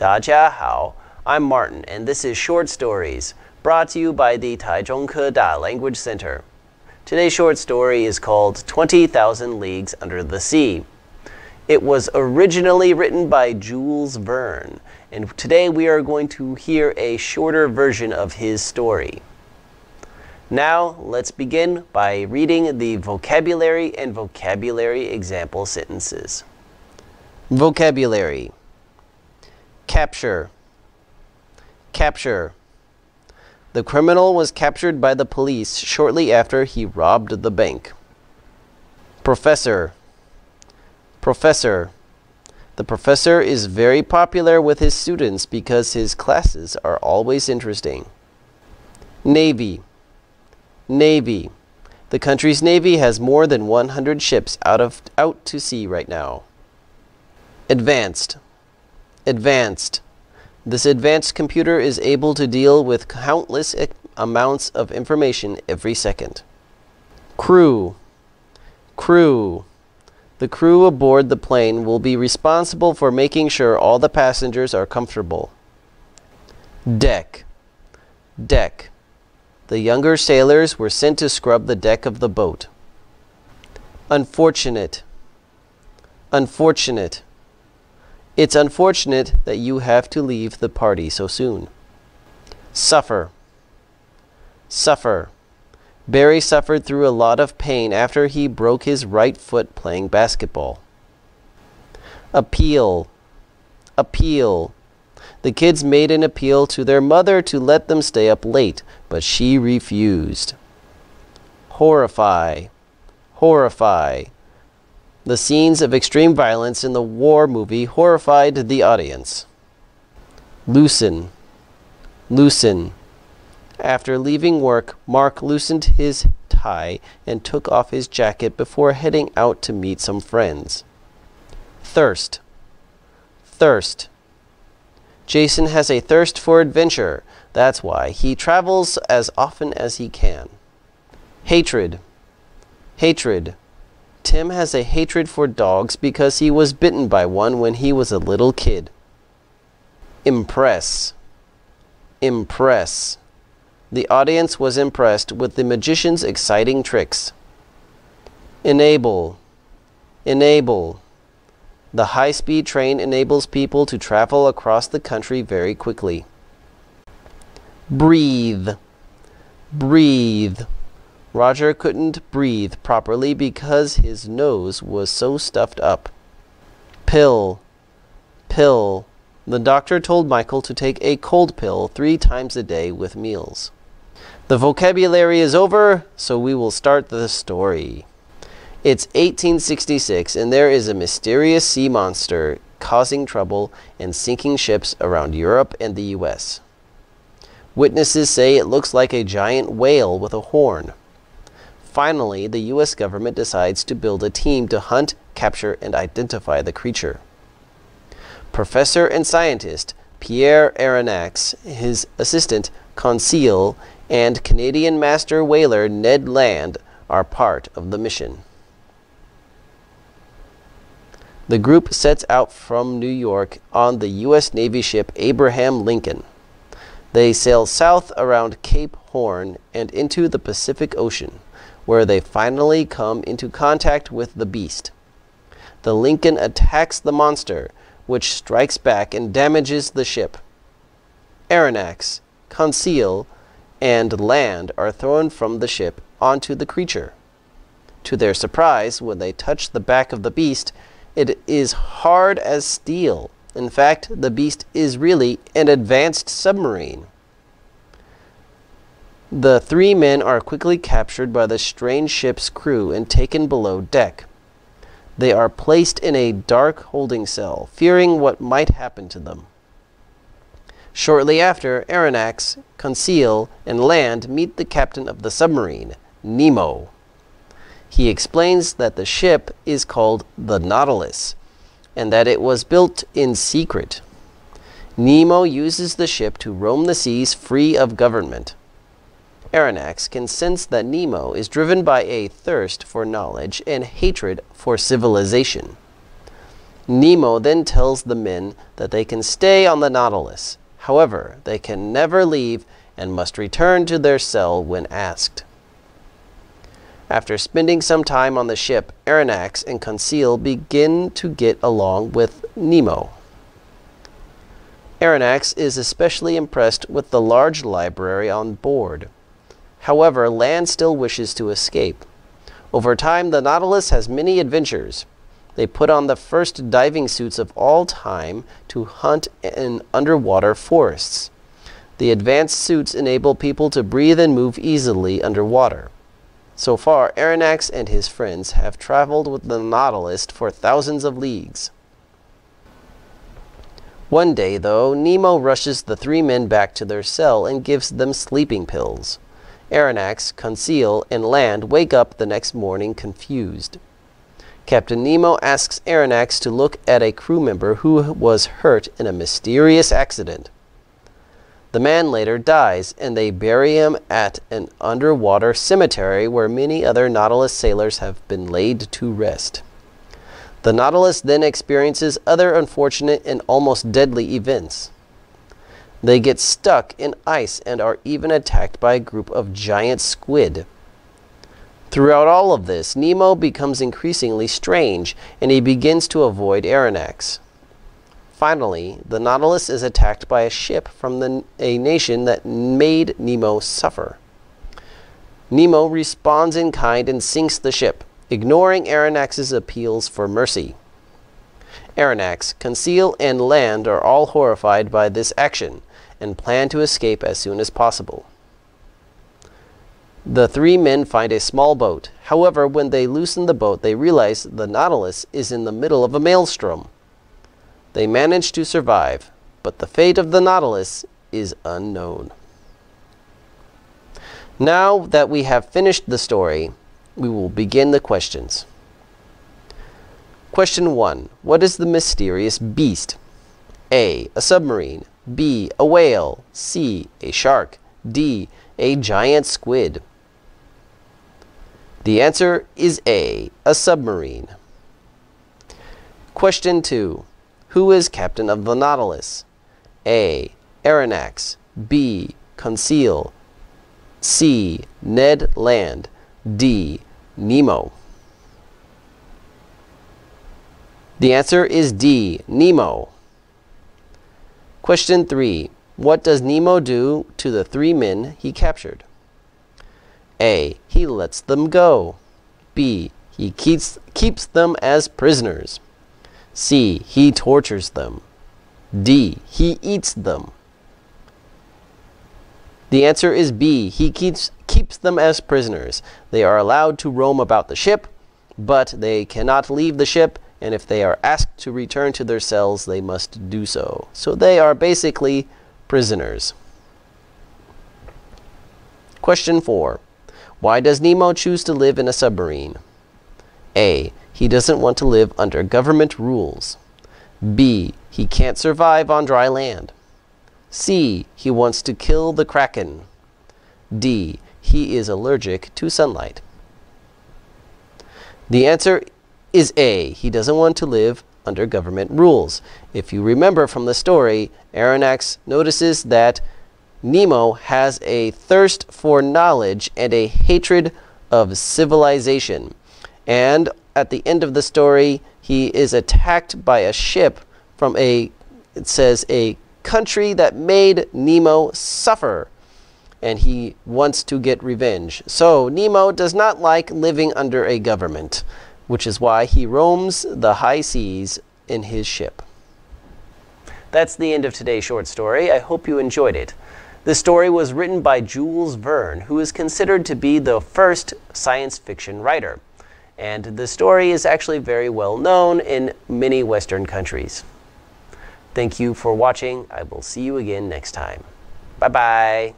大家好, I'm Martin, and this is Short Stories, brought to you by the Taichung Keda Language Center. Today's short story is called 20,000 Leagues Under the Sea. It was originally written by Jules Verne, and today we are going to hear a shorter version of his story. Now, let's begin by reading the vocabulary and vocabulary example sentences. Vocabulary. Capture. Capture. The criminal was captured by the police shortly after he robbed the bank. Professor. Professor. The professor is very popular with his students because his classes are always interesting. Navy. Navy. The country's navy has more than 100 ships out to sea right now. Advanced. Advanced. This advanced computer is able to deal with countless amounts of information every second. Crew. Crew. The crew aboard the plane will be responsible for making sure all the passengers are comfortable. Deck. Deck. The younger sailors were sent to scrub the deck of the boat. Unfortunate. Unfortunate. It's unfortunate that you have to leave the party so soon. Suffer. Suffer. Barry suffered through a lot of pain after he broke his right foot playing basketball. Appeal. Appeal. The kids made an appeal to their mother to let them stay up late, but she refused. Horrify. Horrify. The scenes of extreme violence in the war movie horrified the audience. Loosen. Loosen. After leaving work, Mark loosened his tie and took off his jacket before heading out to meet some friends. Thirst. Thirst. Jason has a thirst for adventure. That's why he travels as often as he can. Hatred. Hatred. Tim has a hatred for dogs because he was bitten by one when he was a little kid. Impress. Impress. The audience was impressed with the magician's exciting tricks. Enable. Enable. The high-speed train enables people to travel across the country very quickly. Breathe. Breathe. Roger couldn't breathe properly because his nose was so stuffed up. Pill. Pill. The doctor told Michael to take a cold pill 3 times a day with meals. The vocabulary is over, so we will start the story. It's 1866, and there is a mysterious sea monster causing trouble and sinking ships around Europe and the US. Witnesses say it looks like a giant whale with a horn. Finally, the US government decides to build a team to hunt, capture, and identify the creature. Professor and scientist Pierre Aronnax, his assistant Conseil, and Canadian master whaler Ned Land are part of the mission. The group sets out from New York on the U.S. Navy ship Abraham Lincoln. They sail south around Cape Horn and into the Pacific Ocean, where they finally come into contact with the beast. The Lincoln attacks the monster, which strikes back and damages the ship. Aronnax, Conseil, and Land are thrown from the ship onto the creature. To their surprise, when they touch the back of the beast, it is hard as steel. In fact, the beast is really an advanced submarine. The 3 men are quickly captured by the strange ship's crew and taken below deck. They are placed in a dark holding cell, fearing what might happen to them. Shortly after, Aronnax, Conseil, and Land meet the captain of the submarine, Nemo. He explains that the ship is called the Nautilus, and that it was built in secret. Nemo uses the ship to roam the seas free of government. Aronnax can sense that Nemo is driven by a thirst for knowledge and hatred for civilization. Nemo then tells the men that they can stay on the Nautilus. However, they can never leave and must return to their cell when asked. After spending some time on the ship, Aronnax and Conseil begin to get along with Nemo. Aronnax is especially impressed with the large library on board. However, Land still wishes to escape. Over time, the Nautilus has many adventures. They put on the first diving suits of all time to hunt in underwater forests. The advanced suits enable people to breathe and move easily underwater. So far, Aronnax and his friends have traveled with the Nautilus for thousands of leagues. One day, though, Nemo rushes the three men back to their cell and gives them sleeping pills. Aronnax, Conseil, and Land wake up the next morning confused. Captain Nemo asks Aronnax to look at a crew member who was hurt in a mysterious accident. The man later dies, and they bury him at an underwater cemetery where many other Nautilus sailors have been laid to rest. The Nautilus then experiences other unfortunate and almost deadly events. They get stuck in ice and are even attacked by a group of giant squid. Throughout all of this, Nemo becomes increasingly strange, and he begins to avoid Aronnax. Finally, the Nautilus is attacked by a ship from a nation that made Nemo suffer. Nemo responds in kind and sinks the ship, ignoring Aronnax's appeals for mercy. Aronnax, Conseil, and Land are all horrified by this action and plan to escape as soon as possible. The three men find a small boat. However, when they loosen the boat, they realize the Nautilus is in the middle of a maelstrom. They manage to survive, but the fate of the Nautilus is unknown. Now that we have finished the story, we will begin the questions. Question 1. What is the mysterious beast? A. A submarine. B. A whale. C. A shark. D. A giant squid. The answer is A. A submarine. Question 2. Who is captain of the Nautilus? A. Aronnax. B. Conseil. C. Ned Land. D. Nemo. The answer is D. Nemo. Question 3. What does Nemo do to the three men he captured? A. He lets them go. B. He keeps them as prisoners. C. He tortures them. D. He eats them. The answer is B. He keeps them as prisoners. They are allowed to roam about the ship, but they cannot leave the ship, and if they are asked to return to their cells, they must do so. So they are basically prisoners. Question 4. Why does Nemo choose to live in a submarine? A. He doesn't want to live under government rules. B. He can't survive on dry land. C. He wants to kill the Kraken. D. He is allergic to sunlight. The answer is A. He doesn't want to live under government rules. If you remember from the story, Aronnax notices that Nemo has a thirst for knowledge and a hatred of civilization. And at the end of the story, he is attacked by a ship from a country that made Nemo suffer. And he wants to get revenge. So Nemo does not like living under a government, which is why he roams the high seas in his ship. That's the end of today's short story. I hope you enjoyed it. This story was written by Jules Verne, who is considered to be the first science fiction writer. And the story is actually very well known in many Western countries. Thank you for watching. I will see you again next time. Bye-bye.